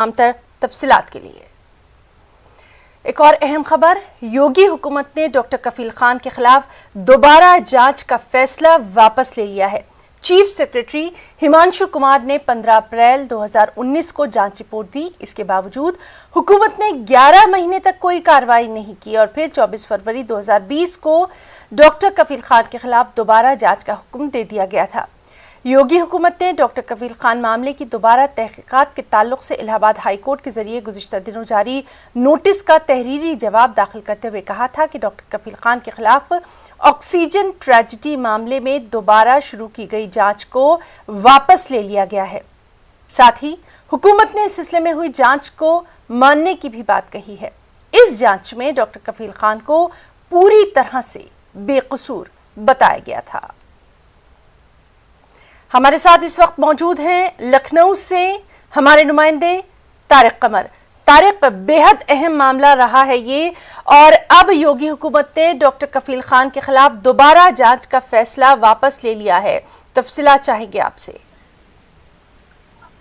तमाम तर तफसीलात के लिए। एक और अहम खबर, योगी हुकूमत ने डॉक्टर कफील खान के खिलाफ दोबारा जांच का फैसला वापस ले लिया है। चीफ सेक्रेटरी हिमांशु कुमार ने 15 अप्रैल 2019 को जांच रिपोर्ट दी। इसके बावजूद हुकूमत ने 11 महीने तक कोई कार्रवाई नहीं की और फिर 24 फरवरी 2020 को डॉक्टर कफील खान के खिलाफ दोबारा जांच का हुक्म दे दिया गया था। योगी हुकूमत ने डॉक्टर कफील खान मामले की दोबारा तहकीकात के ताल्लुक से इलाहाबाद हाई कोर्ट के जरिए गुज़िश्ता दिनों जारी नोटिस का तहरीरी जवाब दाखिल करते हुए कहा था कि डॉक्टर कफील खान के खिलाफ ऑक्सीजन ट्रेजेडी मामले में दोबारा शुरू की गई जांच को वापस ले लिया गया है। साथ ही हुकूमत ने इस सिलसिले में हुई जांच को मानने की भी बात कही है। इस जांच में डॉक्टर कफील खान को पूरी तरह से बेकसूर बताया गया था। हमारे साथ इस वक्त मौजूद हैं लखनऊ से हमारे नुमाइंदे तारिक कमर। तारिक, बेहद अहम मामला रहा है ये और अब योगी हुकूमत ने डॉक्टर कफील खान के खिलाफ दोबारा जांच का फैसला वापस ले लिया है, तफसीलात चाहेंगे आपसे।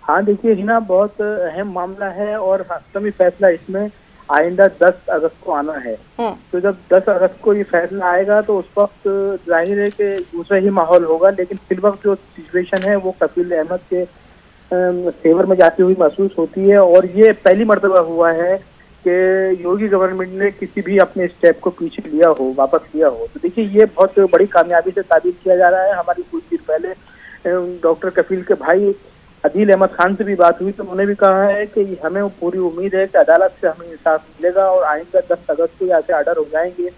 हाँ देखिए हिना, बहुत अहम मामला है और हतमी फैसला इसमें आइंदा 10 अगस्त को आना है। तो जब 10 अगस्त को ये फैसला आएगा तो उस वक्त जाहिर है कि दूसरा ही माहौल होगा, लेकिन फिल वक्त जो सिचुएशन है वो कफील अहमद के फेवर में जाती हुई महसूस होती है। और ये पहली मर्तबा हुआ है कि योगी गवर्नमेंट ने किसी भी अपने स्टेप को पीछे लिया हो, वापस लिया हो। तो देखिए ये बहुत बड़ी कामयाबी से ताबीर किया जा रहा है। हमारी कुछ देर पहले डॉक्टर कफील के भाई अदील अहमद खान से भी बात हुई तो उन्होंने भी कहा है कि हमें पूरी उम्मीद है कि अदालत से हमें इंसाफ मिलेगा और आइंदा 10 अगस्त को यहाँ से आर्डर हो जाएंगे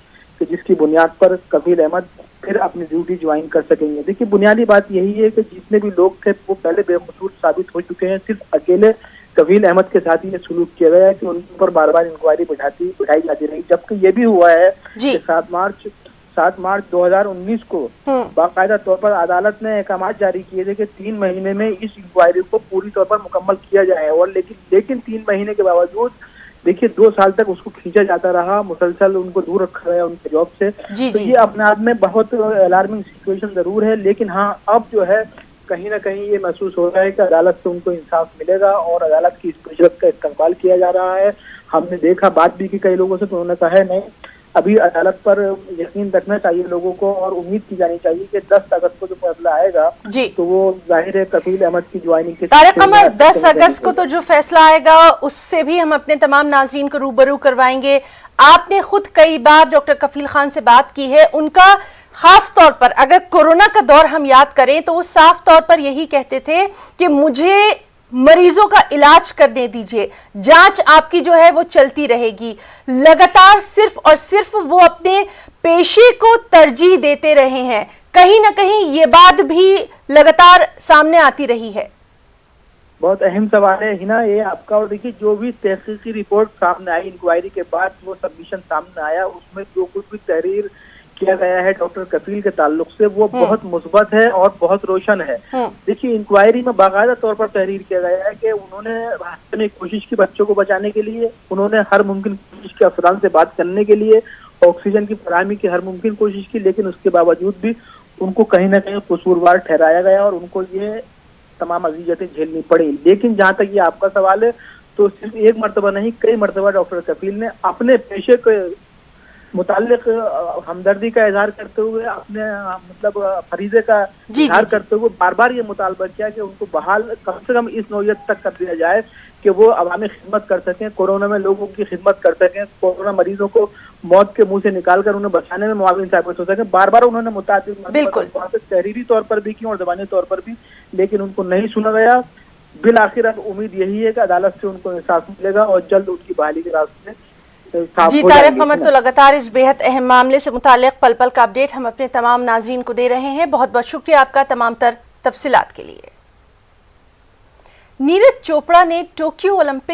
कि जिसकी बुनियाद पर कफील अहमद फिर अपनी ड्यूटी ज्वाइन कर सकेंगे। देखिए बुनियादी बात यही है कि जितने भी लोग थे वो पहले बेकसूर साबित हो चुके हैं। सिर्फ अकेले कफील अहमद के साथ ये सलूक किया गया है कि उन पर बार बार इंक्वायरी बिठाई जाती रही, जबकि ये भी हुआ है कि 7 मार्च 2019 को बाकायदा तौर पर अदालत ने अहकाम जारी किए थे कि 3 महीने में इस इंक्वायरी को पूरी तौर पर मुकम्मल किया जाए। और लेकिन 3 महीने के बावजूद देखिए 2 साल तक उसको खींचा जाता रहा, मुसलसल उनको दूर रखा गया उनके जॉब से। तो ये अपने आप में बहुत अलार्मिंग सिचुएशन जरूर है, लेकिन हाँ अब जो है कहीं ना कहीं ये महसूस हो रहा है कि अदालत से उनको इंसाफ मिलेगा और अदालत की इस पेशरफ का इस्तेमाल किया जा रहा है। हमने देखा बात भी की कई लोगों से, तो उन्होंने कहा है नहीं, अभी अदालत पर यकीन रखना चाहिए लोगों को और उम्मीद की जानी चाहिए कि 10 अगस्त को जो फैसला आएगा तो वो जाहिर है कफील अहमद की ज्वाइनिंग के तारिक कमर 10 अगस्त को तो जो फैसला आएगा उससे भी हम अपने तमाम नाजरीन को रूबरू करवाएंगे। आपने खुद कई बार डॉक्टर कफील खान से बात की है, उनका खास तौर पर अगर कोरोना का दौर हम याद करें तो वो साफ तौर पर यही कहते थे कि मुझे मरीजों का इलाज करने दीजिए, जांच आपकी जो है वो चलती रहेगी। लगातार सिर्फ और सिर्फ वो अपने पेशे को तरजीह देते रहे हैं। कहीं ना कहीं ये बात भी लगातार सामने आती रही है। बहुत अहम सवाल है हिना ये आपका। और देखिए जो भी तहकीकी रिपोर्ट सामने आई इंक्वायरी के बाद, वो सबमिशन सामने आया, उसमें जो कुछ भी तहरीर किया गया है डॉक्टर कफील के ताल्लुक से वो बहुत मुस्बत है और बहुत रोशन है। देखिए इंक्वायरी में बाकायदा तौर पर तहरीर किया गया है कि उन्होंने रास्ते में कोशिश की बच्चों को बचाने के लिए, उन्होंने हर मुमकिन कोशिश की अफसरान से बात करने के लिए, ऑक्सीजन की फराहमी की हर मुमकिन कोशिश की, लेकिन उसके बावजूद भी उनको कहीं ना कहीं कसूरवार ठहराया गया और उनको ये तमाम अज़ियतें झेलनी पड़ी। लेकिन जहाँ तक ये आपका सवाल है तो सिर्फ एक मरतबा नहीं कई मरतबा डॉक्टर कफील ने अपने पेशे के मुताल्लिक हमदर्दी का इजहार करते हुए, अपने मतलब फरीजे का इजहार करते हुए बार बार ये मुतालबा किया कि उनको बहाल कम से कम इस नौयत तक कर दिया जाए कि वो अवामी खिदमत कर सकें, कोरोना में लोगों की खिदमत कर सकें, कोरोना मरीजों को मौत के मुंह से निकाल कर उन्हें बचाने में मुआविन साबित हो सके। बार बार उन्होंने मुताबिक तहरीरी तौर पर भी की और ज़बानी तौर पर भी, लेकिन उनको नहीं सुना गया। बिल आखिर अब उम्मीद यही है कि अदालत से उनको इंसाफ मिलेगा और जल्द उनकी बहाली के रास्ते। जी तारिक कमर, तो लगातार इस बेहद अहम मामले से मुताल्लिक पल पल का अपडेट हम अपने तमाम नाजरीन को दे रहे हैं। बहुत बहुत शुक्रिया आपका तमाम तर तफसीलात के लिए। नीरज चोपड़ा ने टोक्यो ओलंपिक